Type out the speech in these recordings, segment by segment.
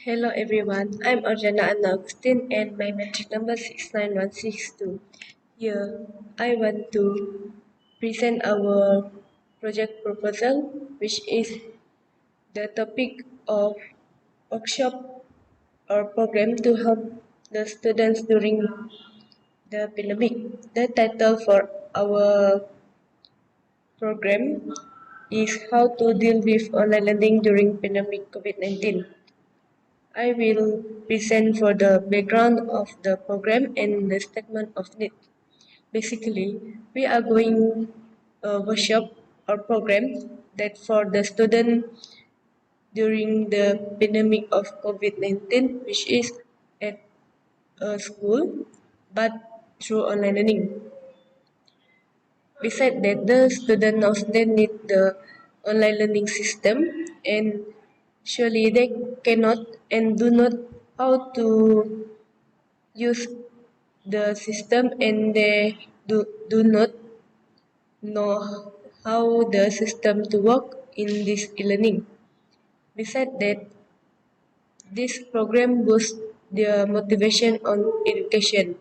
Hello everyone, I'm Arjana Augustine and my metric number 69162. Here, I want to present our project proposal, which is the topic of workshop or program to help the students during the pandemic. The title for our program is How to Deal with Online Learning During Pandemic COVID-19. I will present for the background of the program and the statement of need. Basically, we are going a workshop or program that for the student during the pandemic of COVID-19, which is at a school, but through online learning. Besides that, the student now they need the online learning system and surely they cannot and do not how to use the system and they do not know how the system to work in this e-learning. Besides that, this program boosts their motivation on education.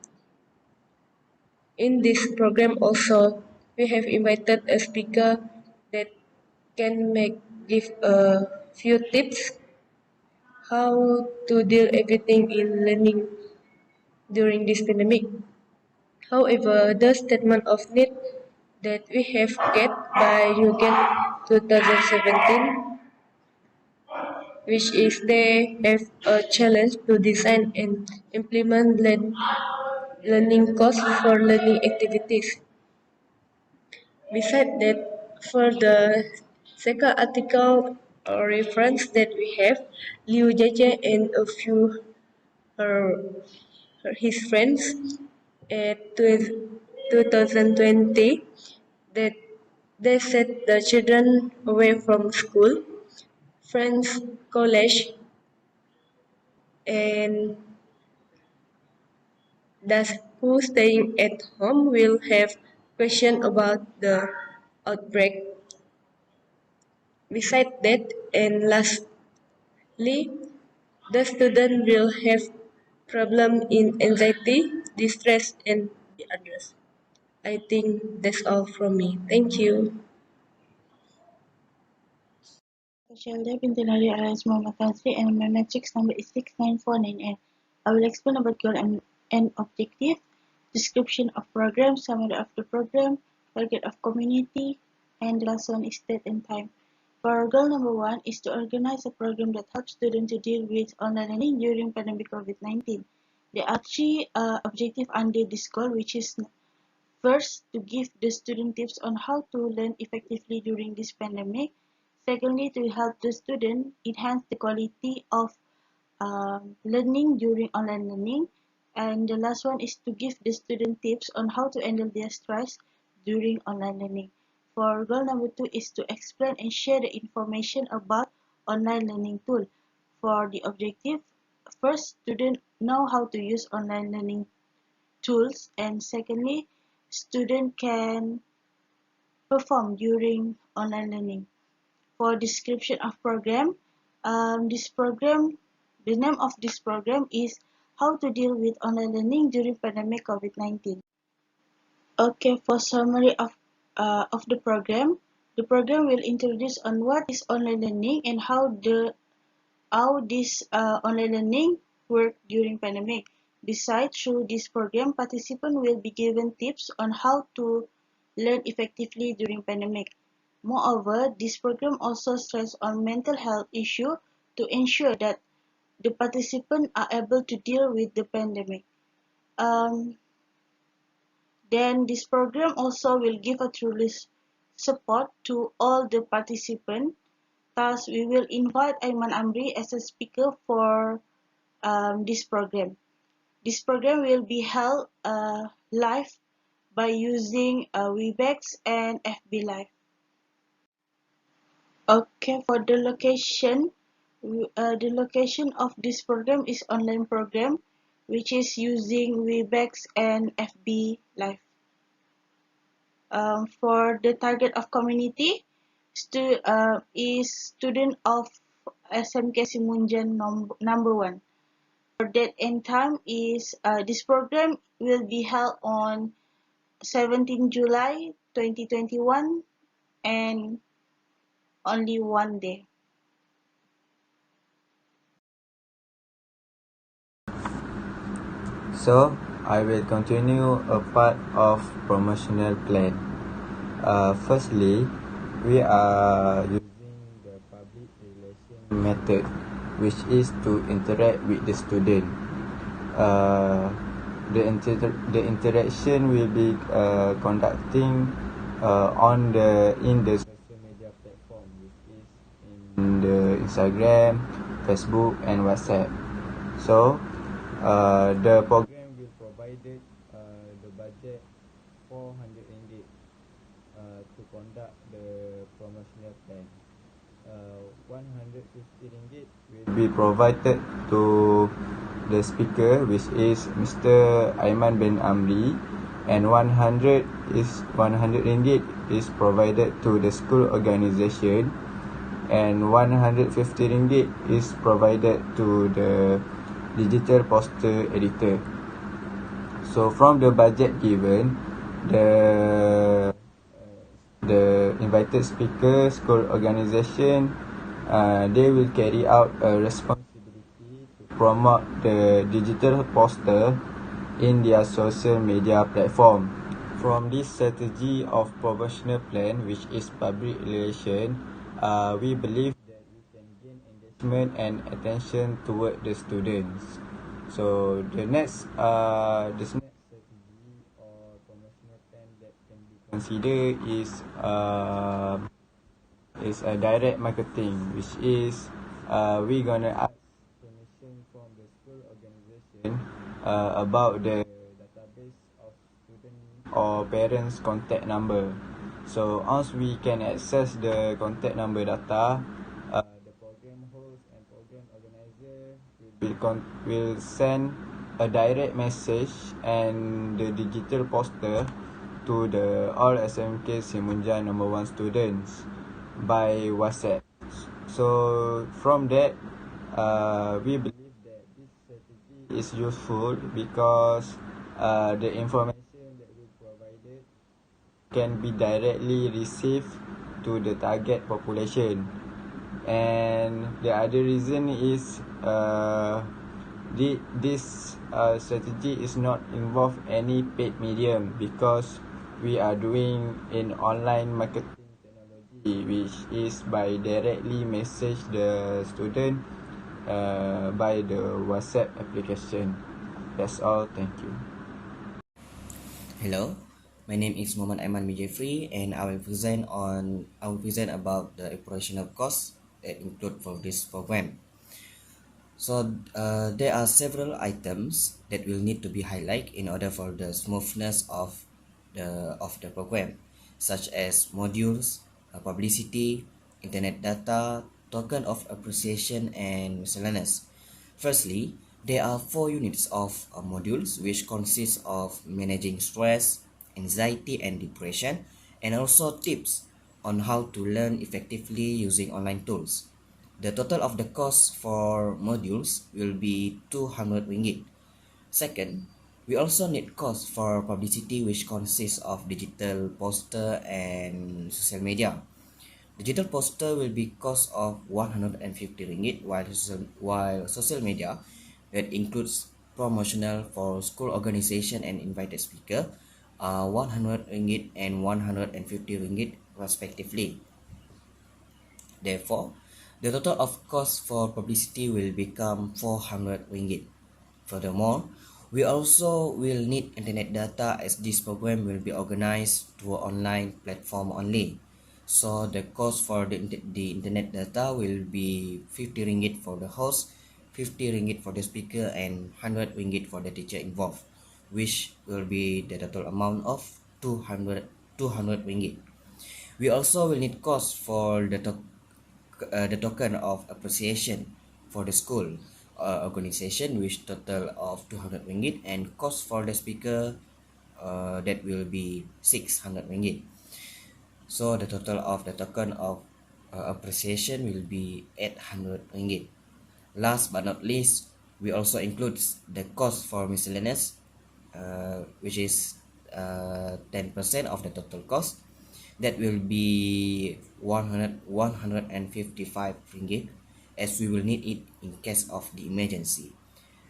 In this program also, we have invited a speaker that can give a few tips how to deal everything in learning during this pandemic. However, the statement of need that we have get by UGET 2017, which is they have a challenge to design and implement learning course for learning activities. Besides that, for the second article or reference that we have, Liu Jie and a few her, his friends at 2020 that they set the children away from school, friends, college, and thus who staying at home will have question about the outbreak. Besides that, and lastly, the student will have problem in anxiety, distress, and the others. I think that's all from me. Thank you. Shelda Bintilari Alias Muhammad Tansi and my matrix number is 69498. I will explain about goal and objective, description of program, summary of the program, target of community, and the last one is date and time. For goal number 1 is to organize a program that helps students to deal with online learning during pandemic COVID-19. There are three objectives under this goal, which is first, to give the student tips on how to learn effectively during this pandemic. Secondly, to help the student enhance the quality of learning during online learning. And the last one is to give the student tips on how to handle their stress during online learning. For goal number 2 is to explain and share the information about online learning tool. For the objective, first, student know how to use online learning tools, and secondly, student can perform during online learning. For description of program, the name of this program is How to Deal with Online Learning During Pandemic COVID-19. Okay, for summary of the program will introduce on what is online learning and how this online learning work during pandemic. Besides, through this program, participants will be given tips on how to learn effectively during pandemic. Moreover, this program also stress on mental health issue to ensure that the participants are able to deal with the pandemic. Um, then this program also will give a truly support to all the participants. Thus, we will invite Ayman Amri as a speaker for this program. This program will be held live by using Webex and FB Live. Okay, for the location of this program is online program, which is using Webex and FB Live. For the target of community, is student of SMK Simunjan number 1. For date and time is this program will be held on 17 July 2021 and only one day. So, I will continue a part of promotional plan. Firstly, we are using the public relation method, which is to interact with the student. The interaction will be conducting in the social media platform, which is in the Instagram, Facebook, and WhatsApp. So, the program will provided the budget 400 ringgit to conduct the promotional plan. 150 ringgit will be provided to the speaker, which is Mr. Aiman bin Amri, and 100 ringgit is provided to the school organisation, and 150 ringgit is provided to the digital poster editor. So from the budget given, the invited speaker, school organisation, they will carry out a responsibility to promote the digital poster in their social media platform. From this strategy of promotional plan, which is public relation, we believe that we can gain engagement and attention toward the students. So the next strategy or promotional plan that can be considered is a direct marketing, which is we gonna ask permission from the school organisation about the database of student or parents contact number. So once we can access the contact number data, the program host and program organizer will send a direct message and the digital poster to the all SMK Simunjan number 1 students by WhatsApp. So from that, we believe that this strategy is useful because the information that we provided can be directly received to the target population. And the other reason is this strategy is not involve any paid medium, because we are doing in online marketing technology, which is by directly message the student by the WhatsApp application. That's all. Thank you. Hello, my name is Muhammad Aiman bin Jeffrey, and I will present about the operational costs that include for this program. So there are several items that will need to be highlighted in order for the smoothness of the program, such as modules, publicity, internet data, token of appreciation, and miscellaneous. Firstly, there are 4 units of modules, which consist of managing stress, anxiety, and depression, and also tips on how to learn effectively using online tools. The total of the cost for modules will be 200 ringgit. Second, we also need cost for publicity, which consists of digital poster and social media. Digital poster will be cost of 150 ringgit, while social media, that includes promotional for school organization and invited speaker, 100 ringgit and 150 ringgit respectively. Therefore, the total of cost for publicity will become 400 ringgit. Furthermore, we also will need internet data, as this program will be organized through online platform only. So the cost for the internet data will be 50 ringgit for the host, 50 ringgit for the speaker, and 100 ringgit for the teacher involved, which will be the total amount of 200 ringgit. We also will need cost for the token of appreciation for the school organization, which total of 200 ringgit, and cost for the speaker that will be 600 ringgit. So the total of the token of appreciation will be 800 ringgit. Last but not least, we also include the cost for miscellaneous, which is 10% of the total cost. That will be 155 ringgit, as we will need it in case of the emergency.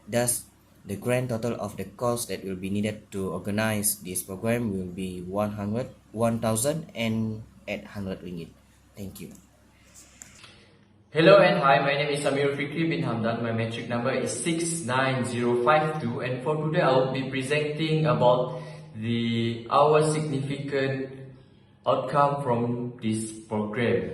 Thus, the grand total of the cost that will be needed to organize this program will be 1,800 ringgit. Thank you. Hello and hi, my name is Amir Fikri bin Hamdan. My metric number is 69052, and for today I will be presenting about our significant outcome from this program.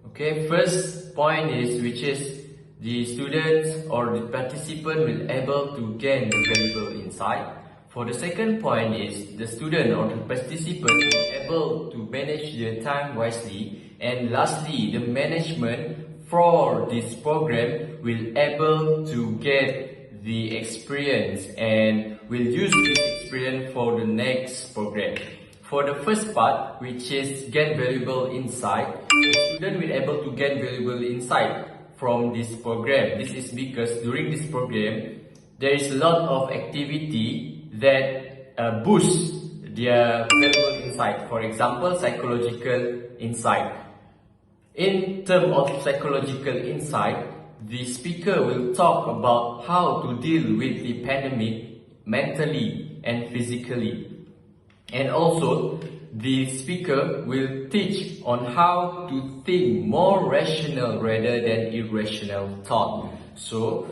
Okay, first point is which is the students or the participant will able to gain the valuable insight. For the second point is the student or the participant will able to manage their time wisely, and lastly the management for this program will able to get the experience and will use this experience for the next program. For the first part, which is get valuable insight, the student will able to get valuable insight from this program. This is because during this program there is a lot of activity that boosts their valuable insight. For example, psychological insight. In terms of psychological insight, the speaker will talk about how to deal with the pandemic mentally and physically. And also, the speaker will teach on how to think more rational rather than irrational thought. So,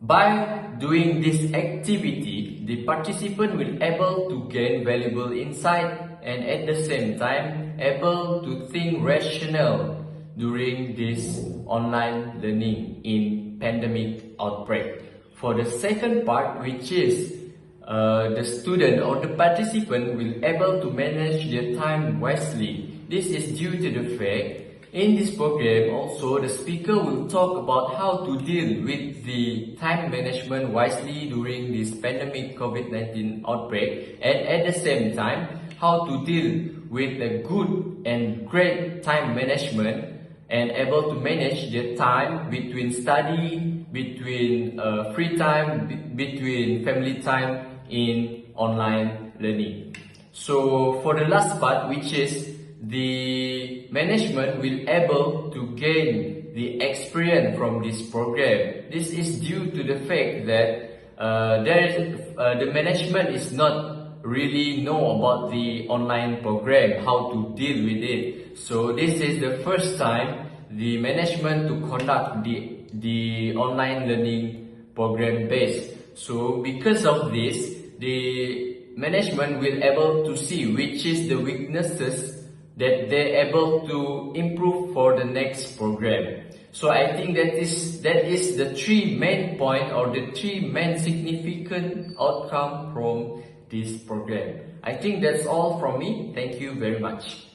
by doing this activity, the participant will able to gain valuable insight and at the same time able to think rational during this online learning in pandemic outbreak. For the second part, which is the student or the participant will able to manage their time wisely. This is due to the fact in this program also the speaker will talk about how to deal with the time management wisely during this pandemic COVID-19 outbreak, and at the same time how to deal with a good and great time management and able to manage their time between study, between free time, between family time in online learning. So for the last part, which is the management will able to gain the experience from this program. This is due to the fact that the management is not really know about the online program, how to deal with it. So this is the first time the management to conduct the online learning program based. So because of this, the management will able to see which is the weaknesses that they able to improve for the next program. So I think that is the three main point or the three main significant outcome from this program. I think that's all from me. Thank you very much.